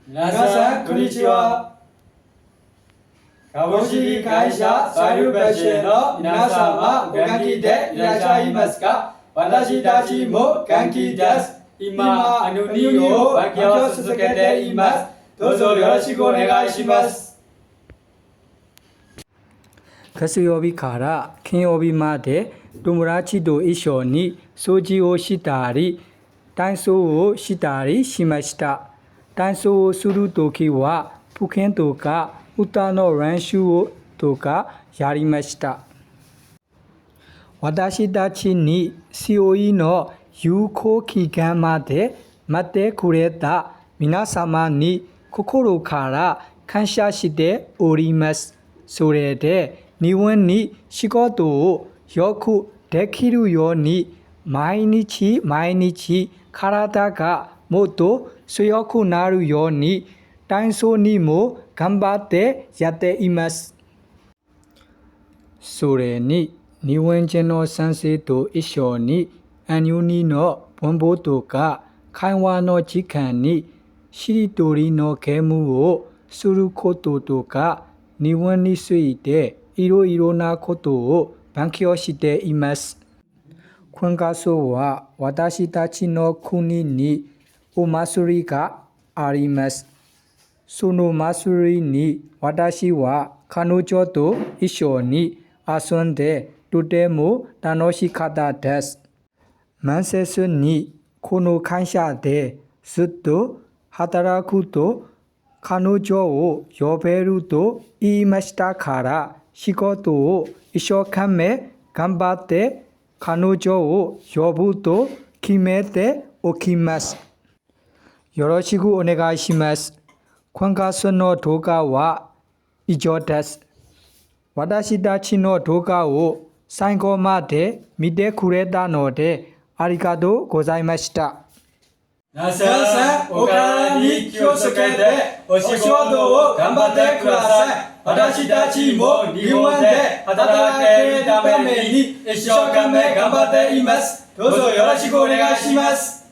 皆さん、こんにちは。株式会社サルベシェの皆様、お元気でいらっしゃいますか？私たちも元気です。今、アヌニーを勉強を続けています。どうぞよろしくお願いします。月曜日から金曜日まで友達と一緒に掃除をしたり、体操をしたりしました。体操をするときは、腹筋とか歌の練習とかやりました。私たちに COE の有効期間まで待ってくれた皆様に心から感謝しております。それで日本に仕事をよくできるように毎日体がもっと強くなるように体操にも頑張ってやっています。それに日本人の先生と一緒にアニュニの文法とか会話の時間にしりとりのゲームをすることとか日本についていろいろなことを勉強しています。今月は私たちの国にお祭りがあります。その祭りに私は彼女と一緒に遊んでとても楽しかったです。面接にこの会社でずっと働くと彼女を呼べると言いましたから仕事を一生懸命頑張って彼女を呼ぶと決めておきます。よろしくお願いします。今月の動画は以上です。私たちの動画を最後まで見てくれたのでありがとうございました。皆さん、お体に気をつけてお仕事を頑張ってください。私たちも日本で働けるために一生懸命頑張っています。どうぞよろしくお願いします。